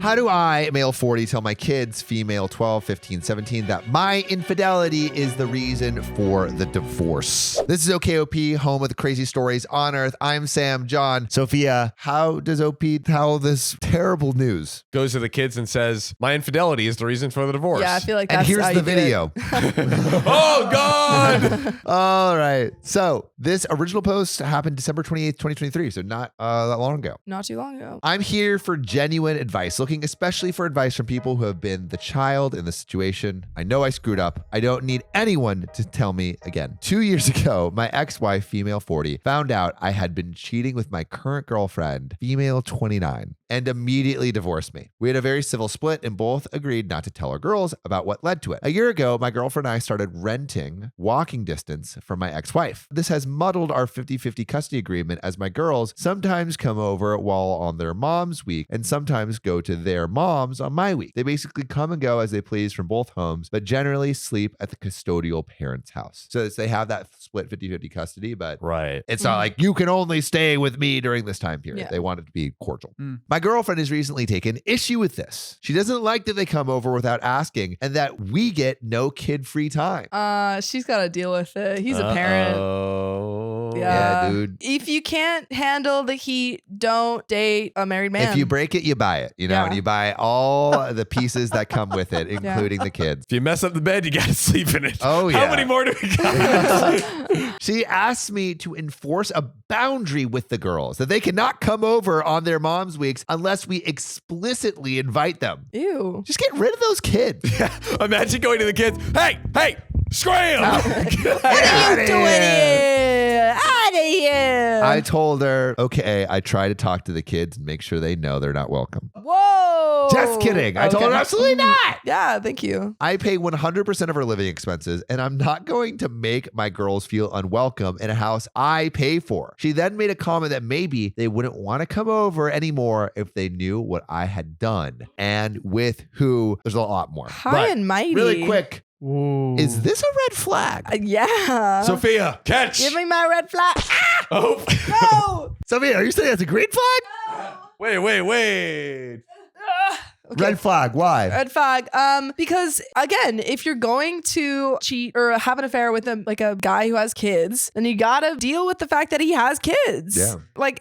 How do I, male 40, tell my kids, female 12, 15, 17, that my infidelity is the reason for the divorce? This is OKOP, home of the crazy stories on earth. I'm Sam. John. Sophia, how does OP tell this terrible news? Goes to the kids and says, my infidelity is the reason for the divorce. Yeah, I feel like that's And here's how the you do video. Oh, God. All right. So this original post happened December 28th, 2023. So not that long ago. Not too long ago. I'm here for genuine advice, looking especially for advice from people who have been the child in the situation. I know I screwed up. I don't need anyone to tell me again. 2 years ago, my ex-wife, female 40, found out I had been cheating with my current girlfriend, female 29, and immediately divorced me. We had a very civil split and both agreed not to tell our girls about what led to it. A year ago, my girlfriend and I started renting walking distance from my ex-wife. This has muddled our 50-50 custody agreement as my girls sometimes come over while on their mom's week and sometimes go to their mom's on my week. They basically come and go as they please from both homes, but generally sleep at the custodial parent's house. So they have that split 50-50 custody, but Right. it's not like you can only stay with me during this time period. Yeah. They want it to be cordial. My girlfriend has recently taken issue with this. She doesn't like that they come over without asking and that we get no kid-free time. She's got to deal with it. He's a parent. Oh. Yeah, dude. If you can't handle the heat, don't date a married man. If you break it, you buy it, you know, Yeah. and you buy all the pieces that come with it, including the kids. If you mess up the bed, you got to sleep in it. Oh, yeah. How many more do we got? She asked me to enforce a boundary with the girls that they cannot come over on their mom's weeks unless we explicitly invite them. Ew. Just get rid of those kids. Imagine going to the kids. Hey, scram! What are you doing here? Out of here. I told her, okay, I try to talk to the kids and make sure they know they're not welcome. Whoa. Just kidding. I told her absolutely not. Yeah, thank you. I pay 100% of her living expenses, and I'm not going to make my girls feel unwelcome in a house I pay for. She then made a comment that maybe they wouldn't want to come over anymore if they knew what I had done and with who. There's a lot more. High But and mighty. really quick, Ooh. is this a red flag? Yeah. Sophia, catch! Give me my red flag. Ah! Oh. No. Sophia, are you saying that's a green flag? Wait. Okay. Red flag. Why? Red flag. Because again, if you're going to cheat or have an affair with a guy who has kids, then you gotta deal with the fact that he has kids. Yeah.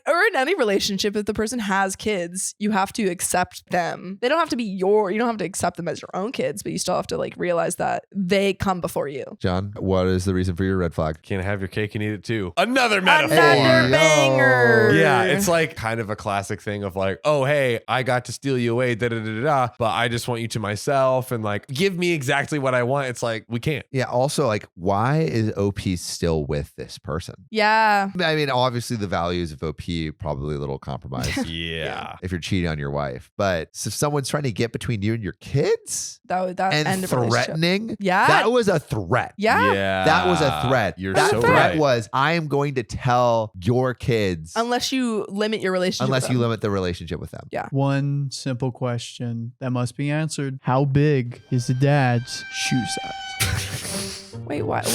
Or in any relationship, if the person has kids, you have to accept them. They don't have to be you don't have to accept them as your own kids, but you still have to realize that they come before you. John, what is the reason for your red flag? Can't have your cake and eat it too. Another metaphor. Another banger. Yeah, it's like kind of a classic thing of like, oh, hey, I got to steal you away, da-da-da-da-da, but I just want you to myself and give me exactly what I want. It's like, we can't. Yeah, also, why is OP still with this person? Yeah. I mean, obviously the values of OP probably a little compromised Yeah. if you're cheating on your wife. But if someone's trying to get between you and your kids That and end of a relationship. threatening, Yeah. that was a threat. Yeah. That was a threat. You're that so threat right. was, I am going to tell your kids Unless you limit your relationship. unless with you them. limit the relationship with them. Yeah. One simple question that must be answered. How big is the dad's shoe size? Wait, why is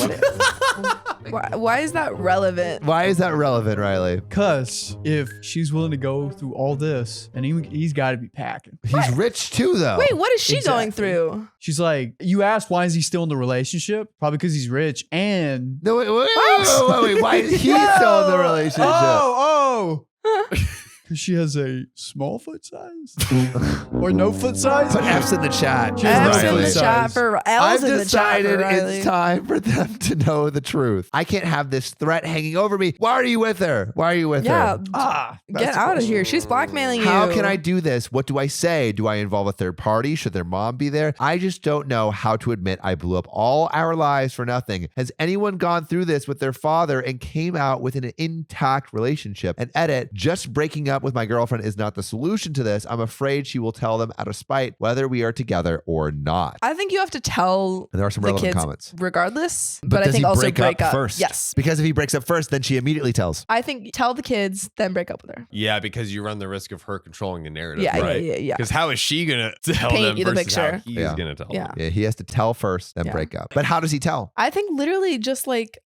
that relevant? Why is that relevant, Riley? Because if she's willing to go through all this, and he's got to be packing. He's rich too, though. Wait, what is she going Exactly. through? She's like, you asked why is he still in the relationship? Probably because he's rich and... No, wait. Why is he still in the relationship? Oh! Because she has a small foot size? Or no foot size? Put F's in the chat. She has F's no in the foot chat size. for I've L's in the chat decided for Riley. it's time for them to know the truth. I can't have this threat hanging over me. Why are you with her? Why are you with Yeah, her? get out of here. She's blackmailing you. How can I do this? What do I say? Do I involve a third party? Should their mom be there? I just don't know how to admit I blew up all our lives for nothing. Has anyone gone through this with their father and came out with an intact relationship? And edit, just breaking up with my girlfriend is not the solution to this. I'm afraid she will tell them out of spite whether we are together or not. I think you have to tell And there are some the relevant kids comments. regardless, but I does think he also break up first? Yes. Because if he breaks up first, then she immediately tells. I think tell the kids, then break up with her. Yeah, because you run the risk of her controlling the narrative, Yeah, right? yeah. Because how is she going to tell Paint them you the versus how picture. he's Yeah. going to tell Yeah. them? Yeah, he has to tell first, then Yeah. break up. But how does he tell? I think literally just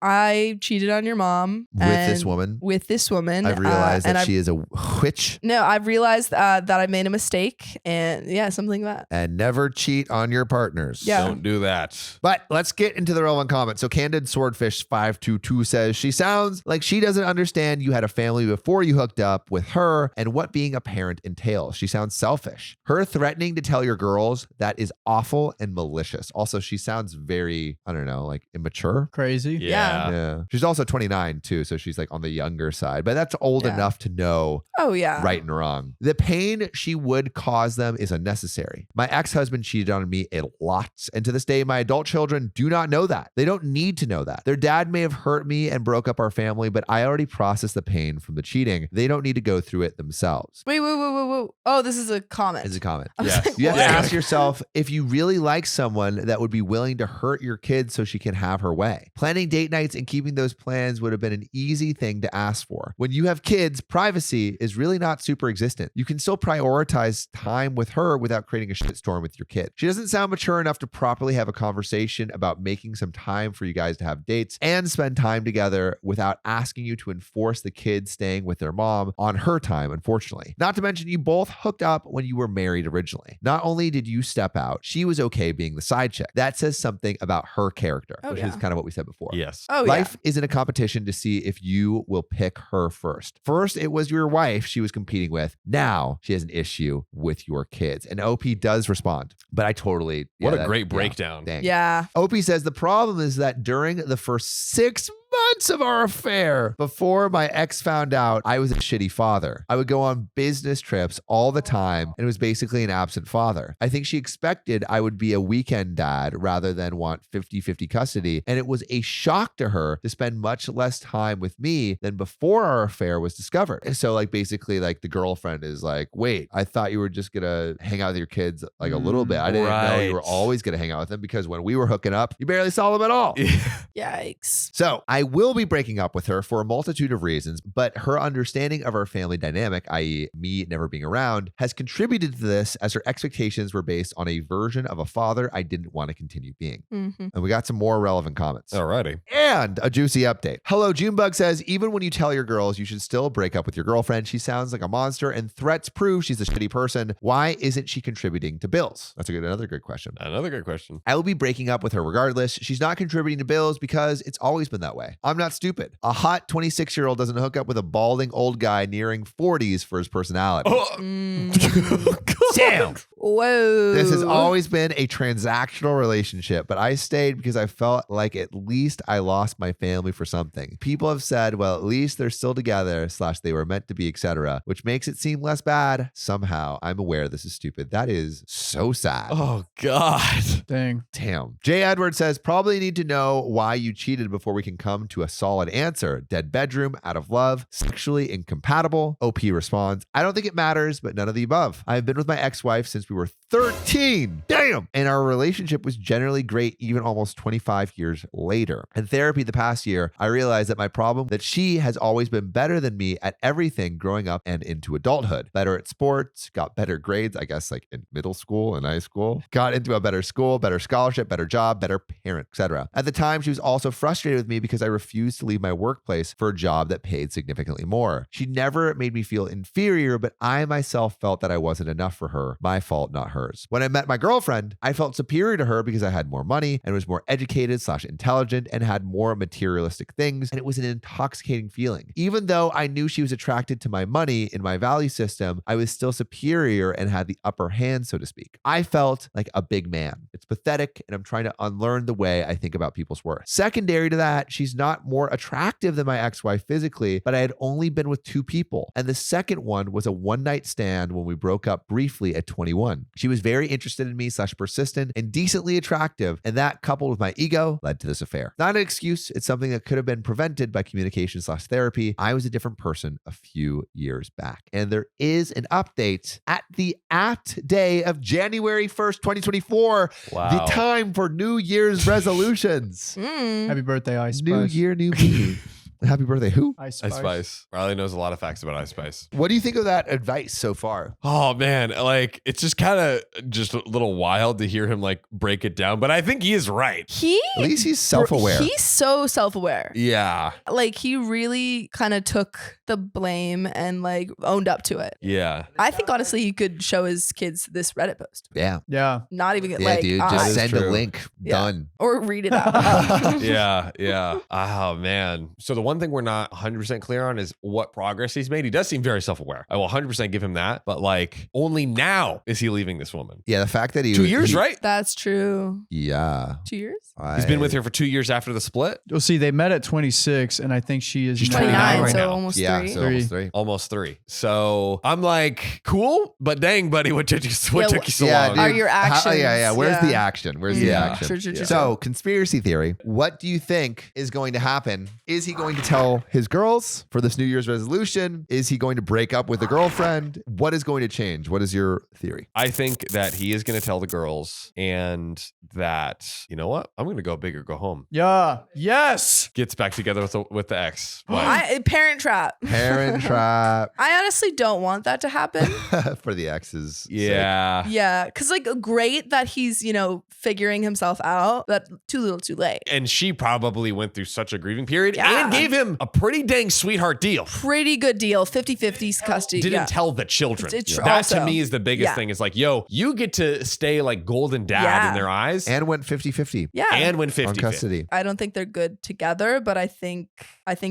I cheated on your mom With this woman? With this woman. I've realized and that she is a witch. No, I've realized that I made a mistake, and yeah, something like that. And never cheat on your partners. Yeah. Don't do that. But let's get into the relevant comments. So Candid Swordfish 522 says, she sounds like she doesn't understand you had a family before you hooked up with her and what being a parent entails. She sounds selfish. Her threatening to tell your girls, that is awful and malicious. Also, she sounds very, I don't know, like immature. Crazy. Yeah. Yeah. She's also 29 too, so she's like on the younger side, but that's old Yeah. enough to know Oh yeah. right and wrong. The pain she would cause them is unnecessary. My ex-husband cheated on me a lot, and to this day, my adult children do not know that. They don't need to know that. Their dad may have hurt me and broke up our family, but I already processed the pain from the cheating. They don't need to go through it themselves. Wait. Oh, this is a comment. As a comment. I was Yes. like, You have to what? ask yourself if you really like someone that would be willing to hurt your kid so she can have her way. Planning date nights and keeping those plans would have been an easy thing to ask for. When you have kids, privacy is really not super existent. You can still prioritize time with her without creating a shitstorm with your kid. She doesn't sound mature enough to properly have a conversation about making some time for you guys to have dates and spend time together without asking you to enforce the kids staying with their mom on her time, unfortunately. Not to mention, you both hooked up when you were married originally. Not only did you step out, she was okay being the side chick. That says something about her character, Oh, which yeah. is kind of what we said before. Yes. Oh Life isn't a competition to see if you will pick her first. First, it was your wife she was competing with. Now she has an issue with your kids. And OP does respond. But I totally. What a great breakdown. Dang. Yeah. OP says the problem is that during the first 6 months of our affair, before my ex found out I was a shitty father, I would go on business trips all the time and was basically an absent father. I think she expected I would be a weekend dad rather than want 50-50 custody. And it was a shock to her to spend much less time with me than before our affair was discovered. And so like basically like the girlfriend is like, wait, I thought you were just gonna hang out with your kids like a little bit. I didn't know you were Right. always gonna hang out with them because when we were hooking up, you barely saw them at all. Yikes. So I will be breaking up with her for a multitude of reasons, but her understanding of our family dynamic, i.e. me never being around, has contributed to this as her expectations were based on a version of a father I didn't want to continue being. Mm-hmm. And we got some more relevant comments. Alrighty. And a juicy update. Hello, Junebug says, even when you tell your girls you should still break up with your girlfriend, she sounds like a monster and threats prove she's a shitty person. Why isn't she contributing to bills? That's another good question. Another good question. I will be breaking up with her regardless. She's not contributing to bills because it's always been that way. I'm not stupid. A hot 26-year-old doesn't hook up with a balding old guy nearing 40s for his personality. Damn. Whoa. This has always been a transactional relationship, but I stayed because I felt like at least I lost my family for something. People have said, well, at least they're still together / they were meant to be, etc., which makes it seem less bad. Somehow, I'm aware this is stupid. That is so sad. Oh, God. Dang. Damn. Jay Edwards says, probably need to know why you cheated before we can come to a solid answer. Dead bedroom, out of love, sexually incompatible. OP responds, I don't think it matters, but none of the above. I've been with my ex-wife since we were 13. Damn. And our relationship was generally great even almost 25 years later. In therapy the past year, I realized that my problem that she has always been better than me at everything growing up and into adulthood. Better at sports, got better grades, I guess like in middle school and high school, got into a better school, better scholarship, better job, better parent, etc. At the time, she was also frustrated with me because I refused to leave my workplace for a job that paid significantly more. She never made me feel inferior, but I myself felt that I wasn't enough for her. My fault, not hers. When I met my girlfriend, I felt superior to her because I had more money and was more educated / intelligent and had more materialistic things, and it was an intoxicating feeling. Even though I knew she was attracted to my money in my value system, I was still superior and had the upper hand, so to speak. I felt like a big man. It's pathetic, and I'm trying to unlearn the way I think about people's worth. Secondary to that, she's not more attractive than my ex-wife physically, but I had only been with 2 people, and the second one was a one-night stand when we broke up briefly at 21. She was very interested in me / persistent and decently attractive, and that coupled with my ego led to this affair. Not an excuse, it's something that could have been prevented by communication / therapy. I was a different person a few years back. And there is an update at the apt day of January 1st, 2024, Wow. the time for New Year's resolutions. Mm. Happy birthday, Ice New Spice. year, new me. Happy birthday. Who? Ice Ice Spice. Riley knows a lot of facts about Ice Spice. What do you think of that advice so far? Oh man, like it's just kind of just a little wild to hear him like break it down, but I think he is right. At least he's self-aware. He's so self-aware. Yeah. Like he really kind of took the blame and like owned up to it. Yeah. I think honestly he could show his kids this Reddit post. Yeah. Yeah. Not even Yeah, like dude. That Just is send a true. link. Yeah. Done. or read it out. Yeah, yeah. Oh man. So the one thing we're not 100% clear on is what progress he's made. He does seem very self-aware. I will 100% give him that, but like only now is he leaving this woman. Yeah, the fact that he 2 years, right? That's true. Yeah. 2 years? He's been with her for 2 years after the split. Well, see, they met at 26, and I think she is She's 29, 29 right so now. almost Yeah, 3. so almost 3. Almost 3. So I'm like, cool, but dang, buddy, what took you so Yeah, long? dude. Are your actions- yeah. Where's the yeah. action? Where's the Yeah. action? True. So, conspiracy theory. What do you think is going to happen? Is he going to tell his girls for this New Year's resolution? Is he going to break up with a girlfriend? What is going to change? What is your theory? I think that he is going to tell the girls and that, you know what? I'm going to go big or go home. Yeah. Yes. Gets back together with the ex. Parent trap. Parent trap I honestly don't want that to happen. for the exes. Yeah. Yeah, because like great that he's, figuring himself out, but too little too late. And she probably went through such a grieving period Yeah. and gave him a pretty dang sweetheart deal. Pretty good deal, 50-50 custody. Didn't yeah. tell the children. It's That also- to me is the biggest yeah. thing. Is like, yo, you get to stay like golden dad Yeah. in their eyes And went 50-50 Yeah. and win on 50. custody. I don't think they're good together, but I think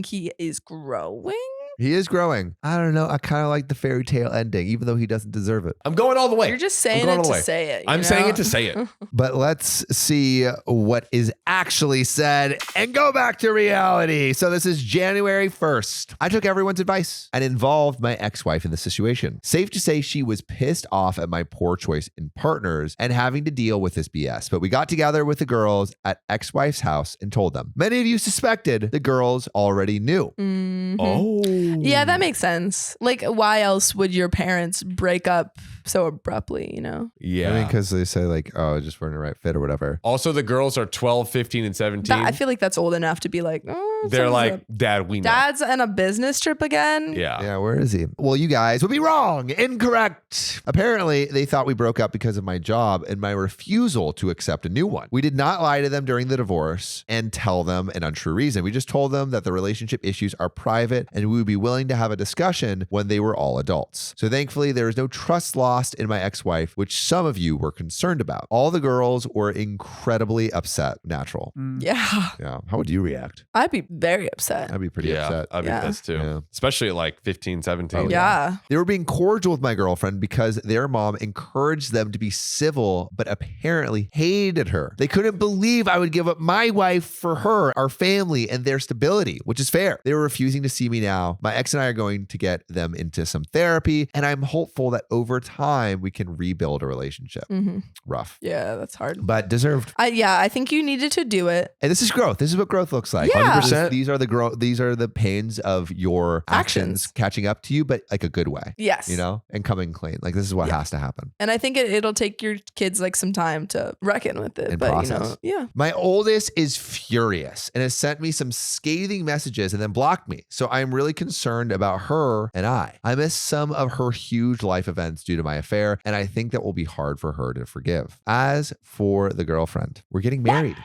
he is growing. He is growing. I don't know. I kind of like the fairy tale ending, even though he doesn't deserve it. I'm going all the way. You're just saying going it all the to way. say it. I'm saying it to say it. But let's see what is actually said and go back to reality. So this is January 1st. I took everyone's advice and involved my ex-wife in the situation. Safe to say she was pissed off at my poor choice in partners and having to deal with this BS. But we got together with the girls at ex-wife's house and told them. Many of you suspected the girls already knew. Mhm. Oh. Yeah, that makes sense. Like, why else would your parents break up so abruptly, Yeah. I mean, because they say like, oh, just weren't the right fit or whatever. Also, the girls are 12, 15, and 17. I feel like that's old enough to be like, They're something's like, up. Dad, we know. Dad's on a business trip again. Yeah. Yeah, where is he? Well, you guys would be wrong. Incorrect. Apparently, they thought we broke up because of my job and my refusal to accept a new one. We did not lie to them during the divorce and tell them an untrue reason. We just told them that the relationship issues are private and we would be willing to have a discussion when they were all adults. So thankfully, there was no trust lost in my ex-wife, which some of you were concerned about. All the girls were incredibly upset. Natural. Yeah. Yeah. How would you react? I'd be very upset. I'd be pretty Yeah. upset. I'd be Yeah. pissed too. Yeah. Especially at like 15, 17. Oh, yeah. They were being cordial with my girlfriend because their mom encouraged them to be civil, but apparently hated her. They couldn't believe I would give up my wife for her, our family, and their stability, which is fair. They were refusing to see me now. My ex and I are going to get them into some therapy, and I'm hopeful that over time we can rebuild a relationship. hmm Rough, Yeah, that's hard. but deserved. I think you needed to do it. And this is growth. This is what growth looks like. Yeah. 100%. These are the growth. These are the pains of your actions Actions. catching up to you, but like a good way. Yes. And coming clean. Like this is what Yeah. has to happen. And I think it'll take your kids like some time to reckon with it. And but process. yeah. My oldest is furious and has sent me some scathing messages and then blocked me. So I'm really concerned about her and I. I miss some of her huge life events due to my affair, and I think that will be hard for her to forgive. As for the girlfriend, we're getting married.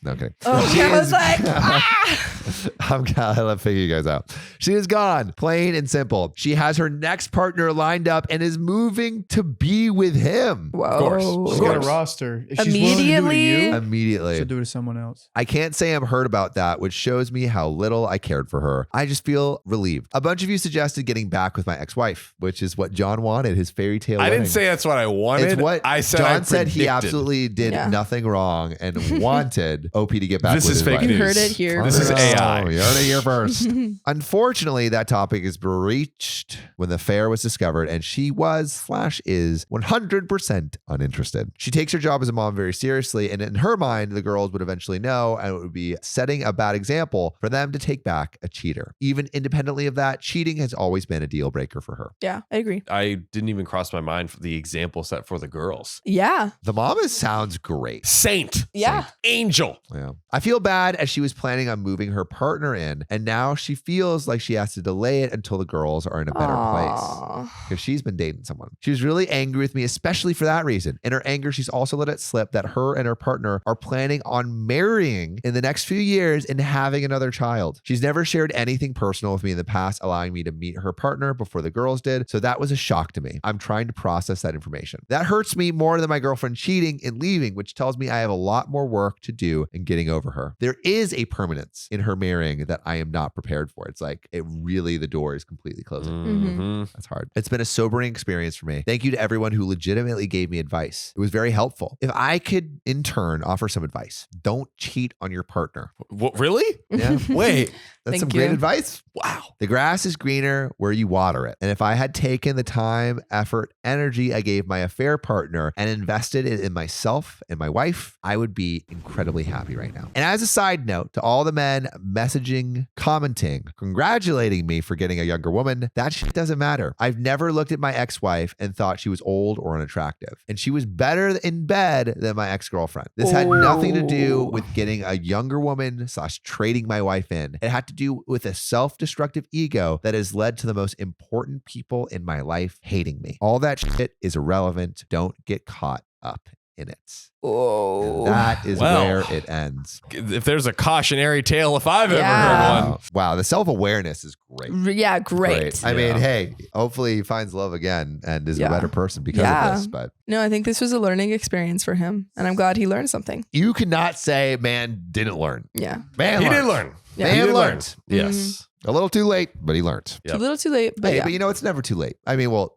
No, okay. Oh, She I was is- like, I love figuring you guys out. She is gone, plain and simple. She has her next partner lined up and is moving to be with him. whoa. course. She's Of got a course. roster. If she's willing to do it to Immediately? you, Immediately. she'll do it to someone else. I can't say I'm hurt about that, which shows me how little I cared for her. I just feel relieved. A bunch of you suggested getting back with my ex-wife, which is what John wanted, his fairy tale I wedding. didn't say that's what I wanted. It's what I said. John I said he predicted. absolutely did Yeah. nothing wrong and wanted OP to get back This with is his fake wife. You news. heard it here This is first. AI. You heard it here first. Unfortunately, that topic is breached when the affair was discovered, and she was/is 100% uninterested. She takes her job as a mom very seriously, and in her mind, the girls would eventually know, and it would be setting a bad example for them to take back a cheater. Even independently of that, cheating has always been a deal breaker for her. Yeah, I agree. I didn't even cross my mind for the example set for the girls. Yeah. The mom sounds great. Saint. Yeah. Angel. Yeah. I feel bad as she was planning on moving her partner in, and now she feels like she has to delay it until the girls are in a better place because she's been dating someone. She was really angry with me, especially for that reason. In her anger, she's also let it slip that her and her partner are planning on marrying in the next few years and having another child. She's never shared anything personal with me in the past, allowing me to meet her partner before the girls did. So that was a shock to me. I'm trying to process that information. That hurts me more than my girlfriend cheating and leaving, which tells me I have a lot more work to do in getting over her. There is a permanence in her marrying that I am not prepared for. It's like the door is completely closing. Mm-hmm. That's hard. It's been a sobering experience for me. Thank you to everyone who legitimately gave me advice. It was very helpful. If I could in turn offer some advice, don't cheat on your partner. What, really? Yeah. Wait. That's Thank some you. great advice. Wow. The grass is greener where you water it. And if I had taken the time, effort, energy I gave my affair partner and invested it in myself and my wife, I would be incredibly happy right now. And as a side note, to all the men messaging, commenting, congratulating me for getting a younger woman, that shit doesn't matter. I've never looked at my ex-wife and thought she was old or unattractive. And she was better in bed than my ex-girlfriend. This had nothing to do with getting a younger woman / trading my wife in. It had to do with a self-destructive ego that has led to the most important people in my life hating me. All that shit is irrelevant. Don't get caught up in it. And that is where it ends. If there's a cautionary tale, if I've ever Yeah. heard one. Wow. The self-awareness is great. Yeah, great. I mean, Yeah. hey, hopefully he finds love again and is a Yeah. better person because Yeah. of this. But No, I think this was a learning experience for him, and I'm glad he learned something. you cannot say man didn't learn. Yeah. Man He learned. did learn. Yeah. Man He did learn. learned. Yes. A little too late, but he learned. Yep. Too little, too late. But Hey, yeah. but you know, it's never too late. I mean, well,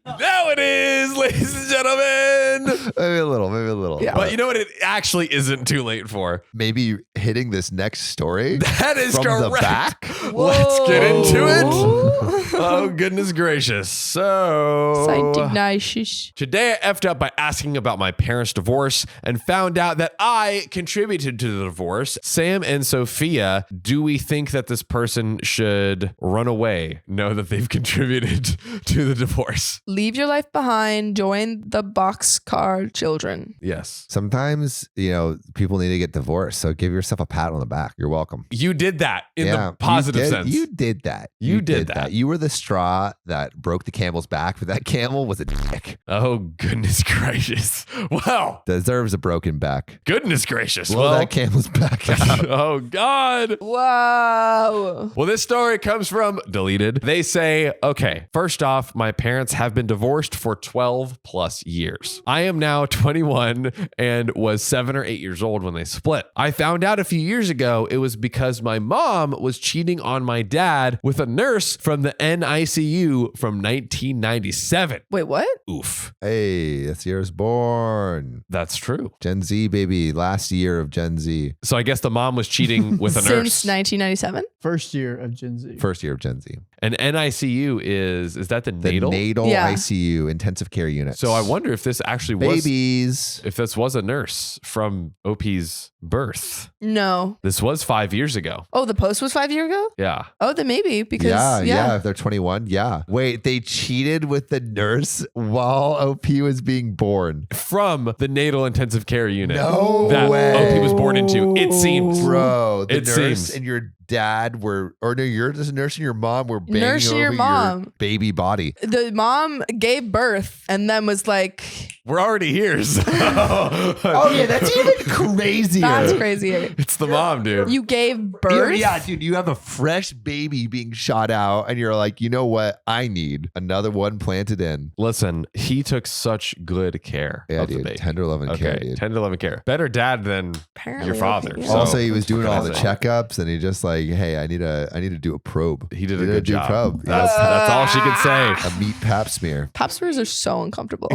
Now it is, ladies and gentlemen. maybe a little. Yeah. But you know what? It actually isn't too late for. Maybe hitting this next story That is from correct. the back. Let's get into it. Whoa. Oh, goodness gracious. So, Saint Ignatius. today I effed up by asking about my parents' divorce and found out that I contributed to the divorce. Sam and Sophia, do we think that this person should run away? Know that they've contributed to the divorce? Leave your life behind. Join the boxcar children. Yes. Sometimes, you know, people need to get divorced. So give yourself a pat on the back. You're welcome. You did that in Yeah, the positive you did, sense. You did that. You did that. You were the straw that broke the camel's back, but that camel was a dick. Oh, goodness gracious. Wow. Deserves a broken back. Goodness gracious. Blow that camel's back out. Oh, God. Wow. Well, this story comes from Deleted. They say, okay, first off, my parents have been divorced for 12 plus years. I am now 21 and was 7 or 8 years old when they split. I found out a few years ago it was because my mom was cheating on my dad with a nurse from the NICU from 1997. Wait, what? Oof. Hey, this year's born. That's true. Gen Z, baby. Last year of Gen Z. So I guess the mom was cheating with a Since nurse. 1997? First year of Gen Z. First year of Gen Z. And NICU is that the The natal? natal Yeah. ICU, intensive care unit. So I wonder if this actually was babies. if this was a nurse from OP's birth. No. This was 5 years ago. Oh, the post was 5 years ago? Yeah. Oh, then maybe because Yeah. If they're 21, yeah. Wait, they cheated with the nurse while OP was being born. From the natal intensive care unit No that way. OP was born into. It seems. Bro, the It nurse seems. and your dad were, or no, you're just nursing your mom were banging Nursing over your mom. baby body. The mom gave birth and then was like, We're already here. So. Oh yeah, that's even crazier. that's crazy. It's the mom, dude. You gave birth? Yeah, dude, you have a fresh baby being shot out, and you're like, you know what? I need another one planted in. Listen, he took such good care Yeah, of the dude, baby. tender loving care, dude. Tender loving care. Better dad than Apparently, your father. okay, yeah. So, Also, he was doing what can all I the say? checkups, and he just like, hey, I need to do a probe. He did a Need to good do job. probe. That's all she could say. A meat pap smear. Pap smears are so uncomfortable.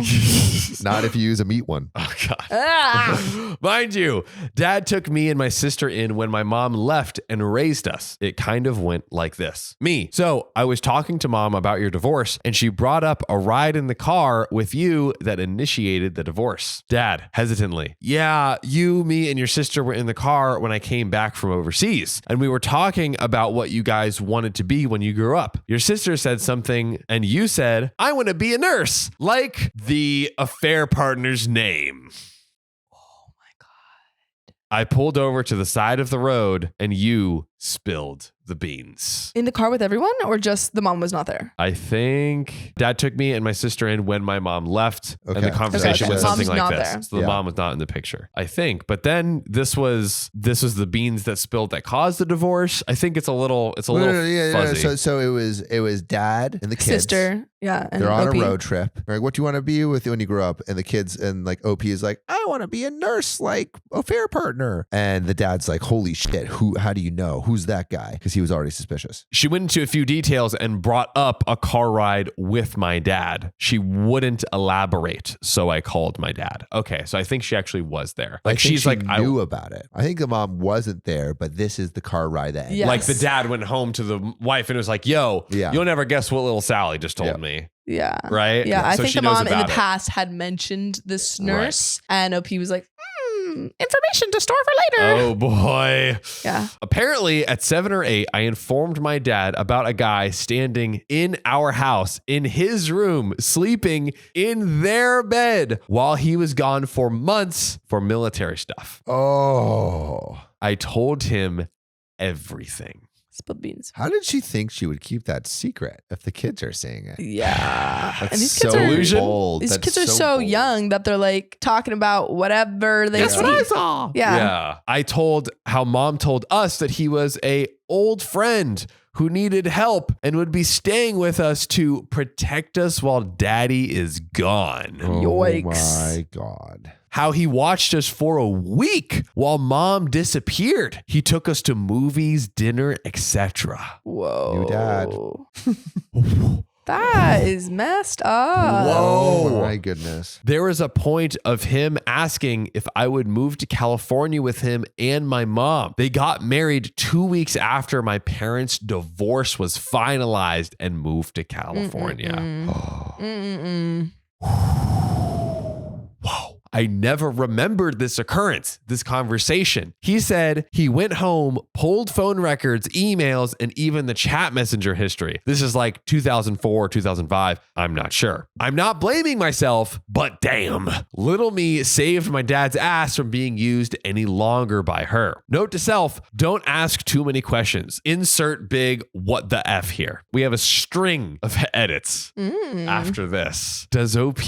Not if you use a meat one. Oh, God. Ah. Mind you, dad took me and my sister in when my mom left and raised us. It kind of went like this. Me. So I was talking to mom about your divorce, and she brought up a ride in the car with you that initiated the divorce. Dad, hesitantly, yeah, you, me, and your sister were in the car when I came back from overseas, and we were talking about what you guys wanted to be when you grew up. Your sister said something, and you said, I want to be a nurse, like the affair partner's name. I pulled over to the side of the road and you spilled the beans. In the car with everyone, or just the mom was not there? I think dad took me and my sister in when my mom left, and Okay. the conversation Okay. was something Mom's like not this. there. So the Yeah. mom was not in the picture, I think. But then this was the beans that spilled that caused the divorce. I think it's a little fuzzy. So it was dad and the kids. Sister. Yeah. And They're on OP. a road trip. They're like, what do you want to be with when you grow up? And the kids and like OP is like, I want to be a nurse, like a fair partner. And the dad's like, holy shit, how do you know? Who's that guy? Because he was already suspicious. She went into a few details and brought up a car ride with my dad. She wouldn't elaborate, so I called my dad. Okay, so I think she actually was there. I Like think she's she like, knew about it. I think the mom wasn't there, but this is the car ride that. Yeah. like the dad went home to the wife and was like, yo, Yeah. you'll never guess what little Sally just told Yeah. me. Yeah. Right? Yeah. I So think she the knows mom in the about it. past had mentioned this Right. nurse, and OP was like, information to store for later. Oh boy. Yeah. Apparently, at 7 or 8, I informed my dad about a guy standing in our house, in his room, sleeping in their bed while he was gone for months for military stuff. Oh. I told him everything. Spilled beans. How did she think she would keep that secret if the kids are seeing it? Yeah. That's And these so kids are bold. These That's kids are so bold. young that they're like talking about whatever they see. saw. Yeah. I told how mom told us that he was a old friend who needed help and would be staying with us to protect us while daddy is gone. Yikes. Oh my God. How he watched us for a week while mom disappeared. He took us to movies, dinner, etc. Whoa. New dad. That is messed up. Whoa. Oh my goodness. There was a point of him asking if I would move to California with him and my mom. They got married 2 weeks after my parents' divorce was finalized and moved to California. Mm-mm. Whoa. I never remembered this occurrence, this conversation. He said he went home, pulled phone records, emails, and even the chat messenger history. This is like 2004, 2005. I'm not sure. I'm not blaming myself, but damn. Little me saved my dad's ass from being used any longer by her. Note to self, don't ask too many questions. Insert big what the F here. We have a string of edits after this. Does OP,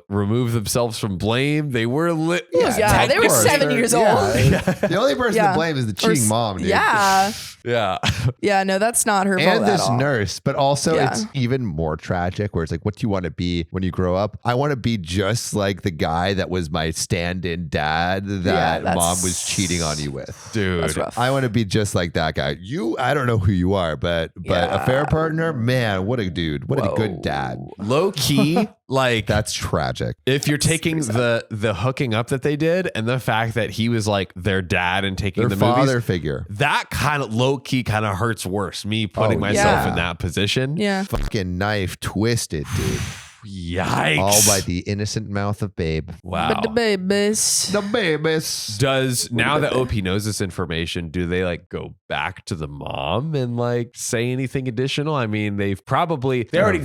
remove themselves from blame? They were lit. Yeah, they were 7 years old. The only person Yeah. to blame is the Or cheating mom, dude. Yeah. Yeah. Yeah, no, that's not her fault And at this all. nurse, but also Yeah. it's even more tragic where it's like, what do you want to be when you grow up? I want to be just like the guy that was my stand-in dad that that's- mom was cheating on you with. Dude. That's rough. I want to be just like that guy. I don't know who you are, but a fair partner, man, what a dude. What a good dad. Low key, like That's tragic. if you're taking the hooking up that they did and the fact that he was like their dad and taking Their the father movies, figure. that kind of low key kind of hurts worse. Me putting myself yeah. in that position. Yeah. Fucking knife twisted, dude. Yikes. All by the innocent mouth of Babe. Wow. But the babies. The babies. Does now that OP knows this information, do they like go back to the mom and like say anything additional? I mean, they already know. They that the already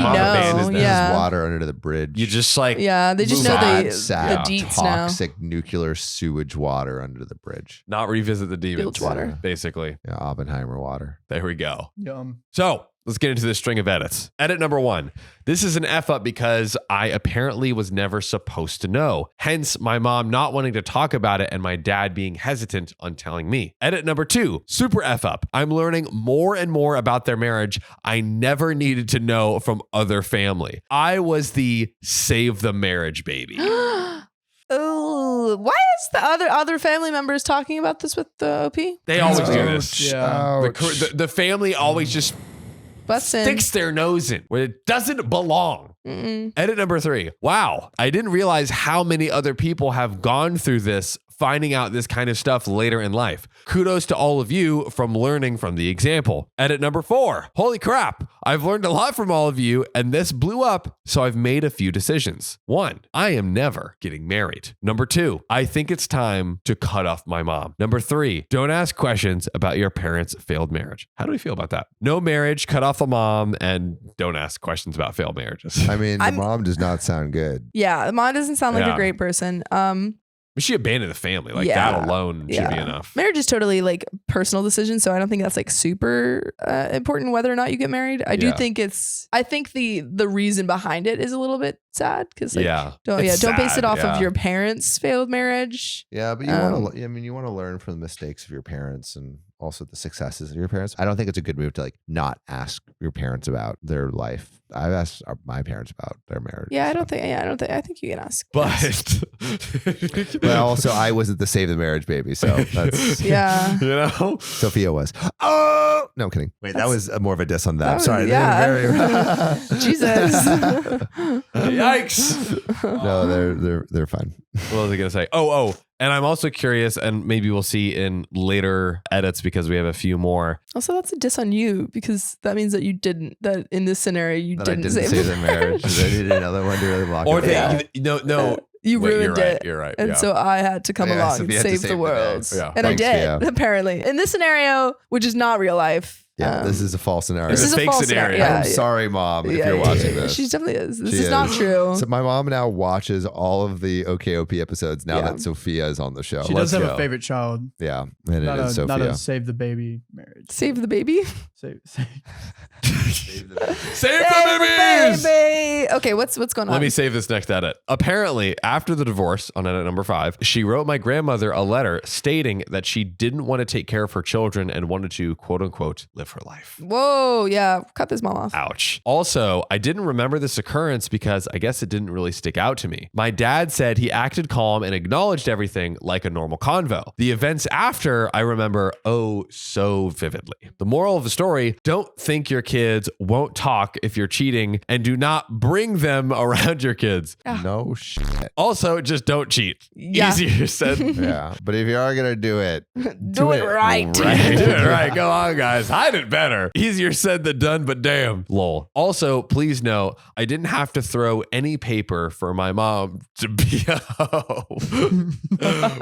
mom know, abandoned them. yeah. There's water under the bridge. You just like Yeah, they just know the sad, deets now. toxic nuclear sewage water under the bridge. not revisit the demons. Bilge water. Basically. Yeah, Oppenheimer water. There we go. Yum. So let's get into this string of edits. Edit number 1. This is an F up because I apparently was never supposed to know. Hence, my mom not wanting to talk about it and my dad being hesitant on telling me. Edit number 2. Super F up. I'm learning more and more about their marriage I never needed to know from other family. I was the save the marriage baby. Oh, why is the other family members talking about this with the OP? They always do this. Yeah. The family always just Bussin'. sticks their nose in where it doesn't belong. Mm-mm. Edit number 3. Wow. I didn't realize how many other people have gone through this, finding out this kind of stuff later in life. Kudos to all of you from learning from the example. Edit number 4. Holy crap. I've learned a lot from all of you and this blew up, so I've made a few decisions. 1. I am never getting married. Number 2. I think it's time to cut off my mom. Number 3. Don't ask questions about your parents' failed marriage. How do we feel about that? No marriage, cut off the mom, and don't ask questions about failed marriages. I mean, the mom does not sound good. Yeah, the mom doesn't sound like Yeah. a great person. She abandoned the family. Like Yeah. that alone should be enough. Marriage is totally like personal decision, so I don't think that's like super important whether or not you get married. I do think I think the reason behind it is a little bit sad because like don't base it off of your parents' failed marriage. Yeah, but you want to learn from the mistakes of your parents and also the successes of your parents. I don't think it's a good move to like not ask your parents about their life. I've asked my parents about their marriage. Yeah, I think you can ask. But also I wasn't the save the marriage baby, so that's yeah. You know, Sophia was. Oh no, I'm kidding. Wait, that was more of a diss on them. Sorry. Yeah. Jesus. Yikes. No, they're fine. What was I gonna say? Oh. And I'm also curious, and maybe we'll see in later edits because we have a few more. Also, that's a diss on you because that means that that in this scenario you didn't save the marriage. I needed another one to really block Or it. no. You ruined it. You're right. And so I had to come along and save the world. And I did, apparently. In this scenario, which is not real life. Yeah, this is a false scenario. This is a fake scenario. I'm sorry, Mom, if you're watching this. She definitely is. This is not true. So my mom now watches all of the OKOP episodes now that Sophia is on the show. She does have a favorite child. Yeah, and it is Sophia. Not a save the baby marriage. Save the baby? Save the babies! Okay, what's going on? Let me save this next edit. Apparently, after the divorce, on edit number 5, she wrote my grandmother a letter stating that she didn't want to take care of her children and wanted to, quote unquote, live her life. Whoa, yeah. Cut this mom off. Ouch. Also, I didn't remember this occurrence because I guess it didn't really stick out to me. My dad said he acted calm and acknowledged everything like a normal convo. The events after, I remember, oh, so vividly. The moral of the story, don't think your kids won't talk if you're cheating and do not bring them around your kids. No shit. Also, just don't cheat. Yeah. Easier said. Yeah. But if you are going to do it, do it right. Do it right. Go on, guys. Hide it better. Easier said than done, but damn. Lol. Also, please know, I didn't have to throw any paper for my mom to be home.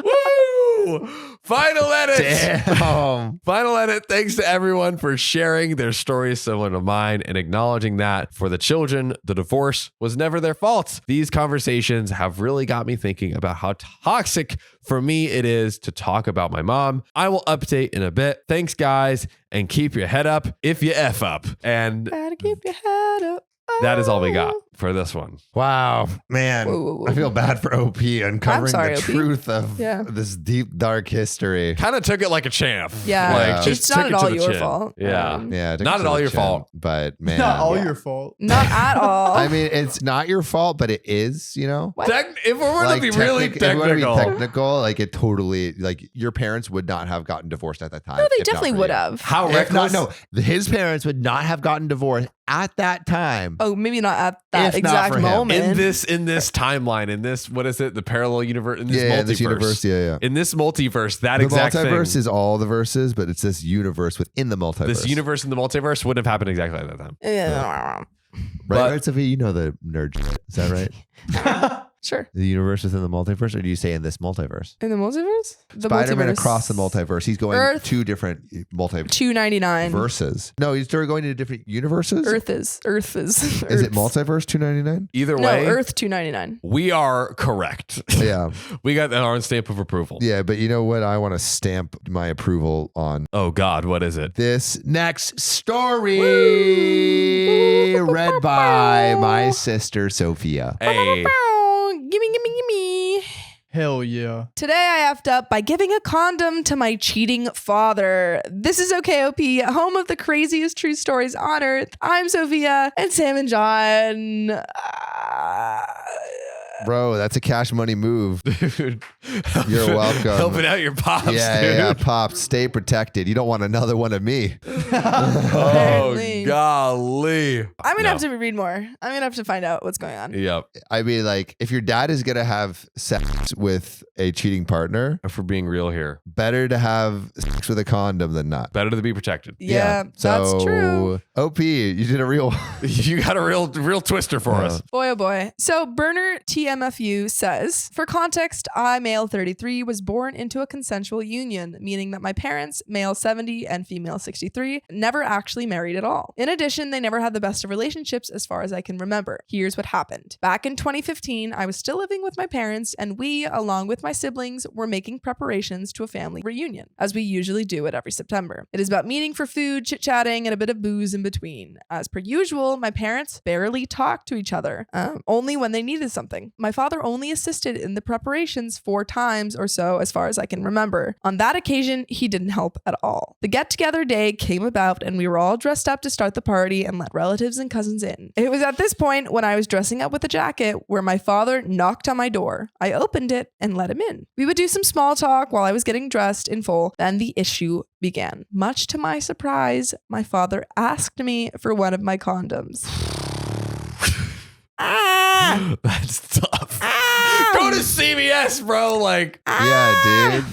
Woo! Final edit. Damn. Final edit. Thanks to everyone for sharing their stories similar to mine and acknowledging that for the children, the divorce was never their fault. These conversations have really got me thinking about how toxic for me it is to talk about my mom. I will update in a bit. Thanks, guys, and keep your head up if you F up. And Gotta keep your head up. that is all we got for this one. Wow, man. Whoa. I feel bad for OP uncovering the OP. truth of this deep, dark history. Kind of took it like a champ. Yeah. Like, just It's not took at it to all the your chin. fault. Yeah. Yeah, it took Not it at to all the your chin, fault. But man, Not all your fault. Not at all. I mean, it's not your fault, but it is, you know? What? If we were to be really if we were to be technical. technical, like it totally, like your parents would not have gotten divorced at that time. No, they if not definitely for would you. have. How If not, reckless? no, his parents would not have gotten divorced at that time. Oh, maybe not at that If not exact for him. moment. In this timeline, in this, what is it? The parallel universe, in this Yeah, multiverse. this universe, yeah. In this multiverse, that The exact multiverse thing. is all the verses, but it's this universe within the multiverse. This universe in the multiverse wouldn't have happened exactly at that time. Yeah. right, Sophie? You know the nerd shit. Is that right? Sure. The universe within the multiverse, or do you say in this multiverse? In the multiverse? The Spider-Man multiverse. across the multiverse. He's going Earth. two different multiverses. 299. Verses. No, he's going to different universes. Earth is. Is it multiverse 299? Either No, way, Earth 299. we are correct. Yeah. We got our stamp of approval. Yeah, but you know what? I want to stamp my approval on Oh God, what is it? this next story read by my sister Sophia. Hey, Gimme. Hell yeah. Today I effed up by giving a condom to my cheating father. This is OKOP, home of the craziest true stories on earth. I'm Sophia, and Sam and John. Bro, that's a cash money move. dude, You're welcome. helping out your pops, Yeah, dude. yeah, Pop, stay protected. You don't want another one of me. Oh Apparently. golly. I'm gonna have to read more. I'm gonna have to find out what's going on. Yep. I mean, like, if your dad is gonna have sex with a cheating partner, If we're being real here, better to have sex with a condom than not. better to be protected. Yeah, that's true. OP, you did a real. You got a real twister for us. Boy, oh boy. So Burner TMFU says, for context, I, male 33, was born into a consensual union, meaning that my parents, male 70 and female 63, never actually married at all. all. In addition, they never had the best of relationships as far as I can remember. Here's what happened. Back in 2015, I was still living with my parents, and we, along with my siblings, were making preparations to a family reunion, as we usually do it every September. It is about meeting for food, chit-chatting, and a bit of booze in between. As per usual, my parents barely talked to each other, only when they needed something. My father only assisted in the preparations 4 times or so, as far as I can remember. On that occasion, he didn't help at all. The get-together day came about, and we were all dressed up to start the party and let relatives and cousins in. It was at this point, when I was dressing up with a jacket, where my father knocked on my door. I opened it and let him in. We would do some small talk while I was getting dressed in full. Then the issue began. Much to my surprise, my father asked me for one of my condoms. That's tough. Go to CVS, bro. Like, yeah, dude.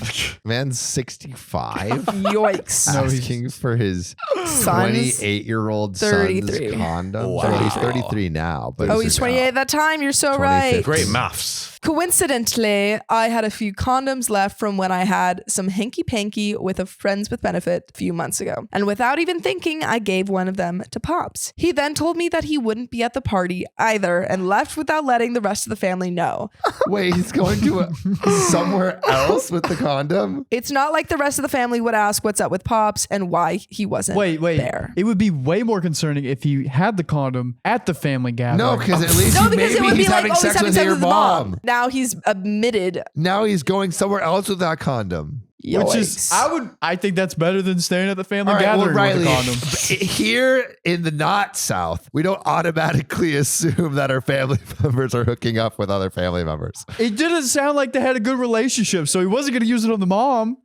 Man's 65. Yikes. Asking for his 28-year-old son's 33. condom. Wow. So he's 33 now. But He's 28 at that time. You're so right. great maths. Coincidentally, I had a few condoms left from when I had some hanky-panky with a Friends with Benefit a few months ago. And without even thinking, I gave one of them to Pops. He then told me that he wouldn't be at the party either and left without letting the rest of the family know. Wait, he's going to somewhere else with the condom? It's not like the rest of the family would ask what's up with Pops and why he wasn't there. It would be way more concerning if he had the condom at the family gathering. No, because at least maybe he's having sex with your mom. Now he's admitted. Now he's going somewhere else with that condom. Yikes. Which is, I think that's better than staying at the family gathering with a condom. Here in the not South, we don't automatically assume that our family members are hooking up with other family members. It didn't sound like they had a good relationship, so he wasn't going to use it on the mom.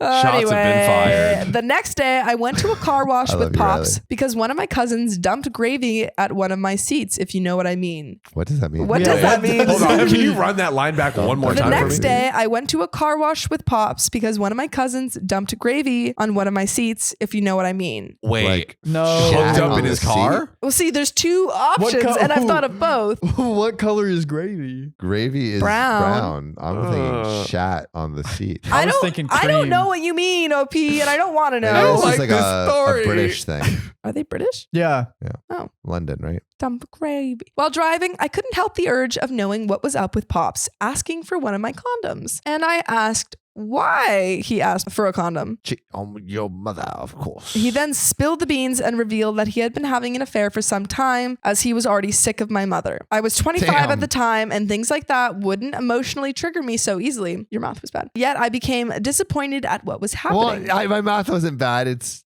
Shots have been fired. The next day, I went to a car wash with Pops because one of my cousins dumped gravy at one of my seats, if you know what I mean. What does that mean? What does that mean? Hold on. Can you run that line back one more time? The next day, I went to a car wash with Pops because one of my cousins dumped gravy on one of my seats, if you know what I mean. Wait. No. Hooked up in his car? Well, see, there's 2 options, and I've thought of both. What color is gravy? Gravy is brown. I'm thinking shat on the seat. I was thinking cream. I don't know what you mean, OP, and I don't want to know. I don't This like is this story. a British thing. Are they British? Yeah. Oh. London, right? Dump gravy. While driving, I couldn't help the urge of knowing what was up with Pops, asking for one of my condoms. And I asked why he asked for a condom. Your mother, of course. He then spilled the beans and revealed that he had been having an affair for some time, as he was already sick of my mother. I was 25 at the time, and things like that wouldn't emotionally trigger me so easily. Your math was bad. Yet I became disappointed at what was happening. Well, my math wasn't bad. It's...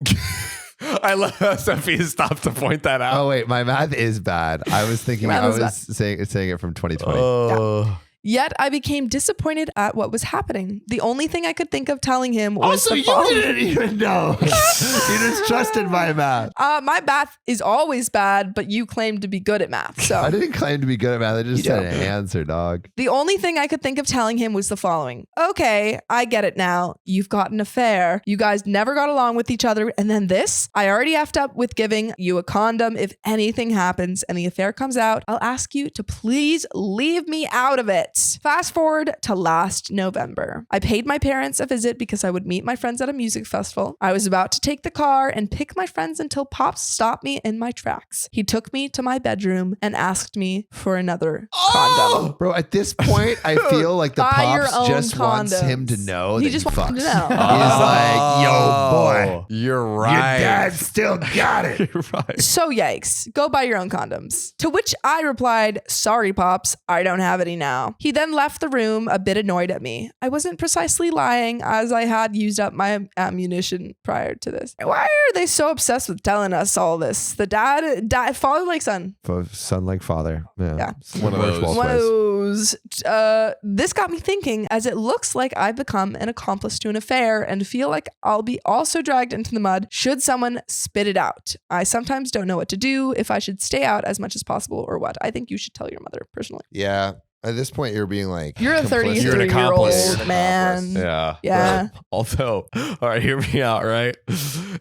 I love how Sophia stopped to point that out. Oh, wait. My math is bad. I was thinking I was saying it from 2020. Yeah. Yet I became disappointed at what was happening. The only thing I could think of telling him was also, you didn't even know. You just trusted my math. My math is always bad, but you claim to be good at math. So I didn't claim to be good at math. I just said an answer, dog. The only thing I could think of telling him was the following. Okay, I get it now. You've got an affair. You guys never got along with each other. And then this, I already effed up with giving you a condom. If anything happens and the affair comes out, I'll ask you to please leave me out of it. Fast forward to last November. I paid my parents a visit because I would meet my friends at a music festival. I was about to take the car and pick my friends until Pops stopped me in my tracks. He took me to my bedroom and asked me for another condom. Bro, at this point, I feel like the Buy your Pops own just wants condoms. him to know He that just he wants him fucks. to know. He's like, yo, boy. You're right. Your dad still got it. You're right. So yikes, go buy your own condoms. To which I replied, sorry, Pops, I don't have any now. He then left the room a bit annoyed at me. I wasn't precisely lying, as I had used up my ammunition prior to this. Why are they so obsessed with telling us all this? The dad father like son. Son like father. Yeah. One of those. One of those. This got me thinking, as it looks like I've become an accomplice to an affair and feel like I'll be also dragged into the mud should someone spit it out. I sometimes don't know what to do, if I should stay out as much as possible or what. I think you should tell your mother personally. Yeah. At this point, you're being like... You're a You're an 33-year-old man. Yeah. Yeah. Although, all right, hear me out, right?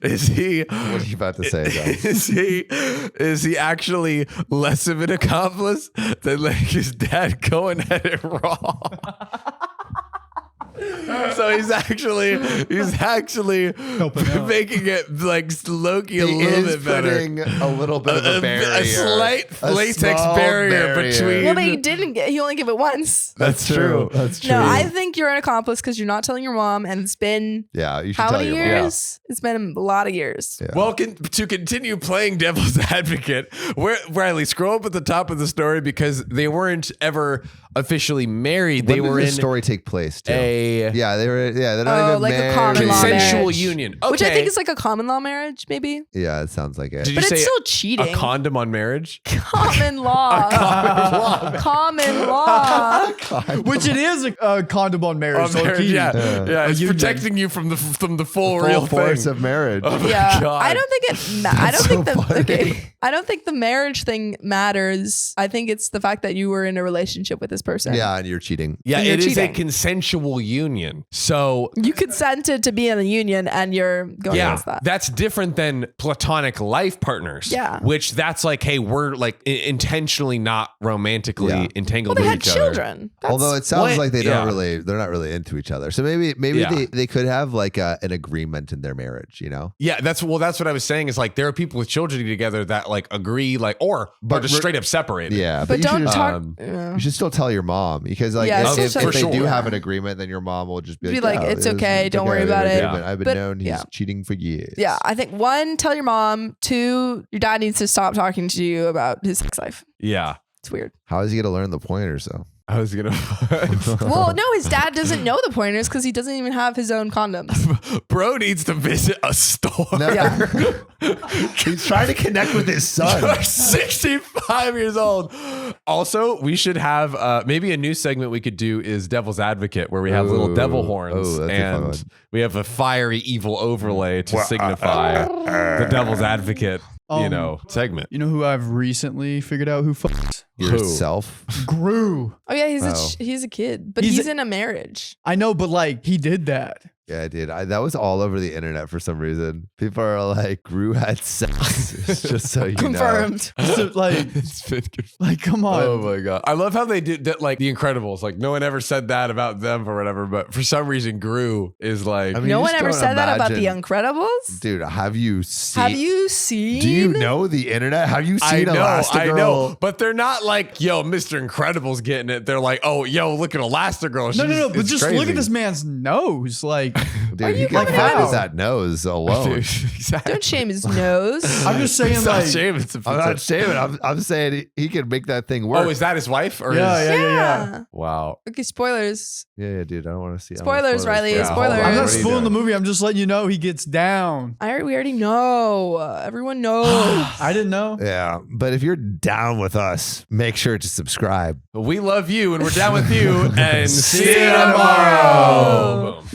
Is he... What are you about to say, guys? Is he actually less of an accomplice than like his dad going at it wrong? So he's actually Helping out. making it like Loki a little bit better. Putting a little bit of a barrier. A slight A latex small barrier between. Well, but he only gave it once. That's true. That's true. No, I think you're an accomplice because you're not telling your mom, and it's been Yeah, you should how tell many your mom. years? It's been a lot of years. Yeah. Well, to continue playing devil's advocate, Riley, scroll up at the top of the story because they weren't ever officially married. When They were did in the story take place too? a Yeah, they were. Yeah, they're not even like a married. common law consensual marriage. union. Okay. Which I think is like a common law marriage, maybe. Yeah, it sounds like it. Did But you it's say still cheating. a condom on marriage? Common law. Common law. Which it is a condom on marriage. On marriage, low-key. yeah. It's union. protecting you from the full Full real force thing. of marriage. Oh my Yeah, God. I don't think it. I don't so think the. funny. Okay, I don't think the marriage thing matters. I think it's the fact that you were in a relationship with this person. Yeah, and you're cheating. Yeah, And you're it is a cheating. consensual union. So You consented to be in a union, and you're going yeah, against that. that's different than platonic life partners. Yeah. Which that's like, hey, we're like intentionally not romantically Yeah. entangled Well, they with had each children. That's- Although it sounds What? like they're Yeah. not really into each other. So maybe Yeah. they could have like an agreement in their marriage, you know? Yeah, that's what I was saying is like there are people with children together that like agree like or But just we're- straight up separated. Yeah, but you don't should, talk. um, you should still tell your mom because like Yeah, if still they tell- do yeah. have an agreement, then your mom will just be Be like, like, "Yeah, it's okay, don't worry about it." agreement. I've been But- known he's yeah. cheating for years. Yeah, I think one, tell your mom. Two, your dad needs to stop talking to you about his sex life. Yeah. It's weird. How is he gonna learn the pointers though? I was gonna Well, no, his dad doesn't know the pointers because he doesn't even have his own condoms. Bro needs to visit a store. No. Yeah. He's trying to connect with his son. You're 65 years old. Also, we should have maybe a new segment we could do is Devil's Advocate, where we have little Ooh. devil horns Oh, that's a fun one. and we have a fiery evil overlay to signify the Devil's Advocate, segment. You know who I've recently figured out who fucks? Yourself. Gru. Oh yeah, Oh. he's a kid, but He's he's a- in a marriage. I know, but like he did that. Yeah, I did. That was all over the internet for some reason. People are like, Gru had sex. It's just so you know. Confirmed. So, like, It's been good. like, come on. Oh my god! I love how they did that, like The Incredibles. Like no one ever said that about them or whatever, but for some reason, Gru is like. I mean, No you one just ever don't said that about the imagine- Incredibles. Dude, have you seen? Have you seen? Do you know the internet? Have you seen Elastigirl? I know, but they're not like, yo, Mr. Incredible's getting it. They're like, oh, yo, look at Elastigirl. No, but It's just look crazy. at this man's nose. Like, Dude, he you can coming cut out? with that nose alone. Dude, exactly. Don't shame his nose. I'm just saying, It's not like, shame. It's I'm not shaming. I'm saying he can make that thing work. Oh, is that his wife or Yeah, his? yeah. Wow. Okay, spoilers. yeah, dude. I don't want to see. Spoilers, Riley, Yeah, spoilers. hold on. I'm not What are you spoiling the doing? movie. I'm just letting you know he gets down. We already know. Everyone knows. I didn't know. Yeah, but if you're down with us, make sure to subscribe. We love you and we're down with you and See see you you tomorrow. tomorrow. Boom.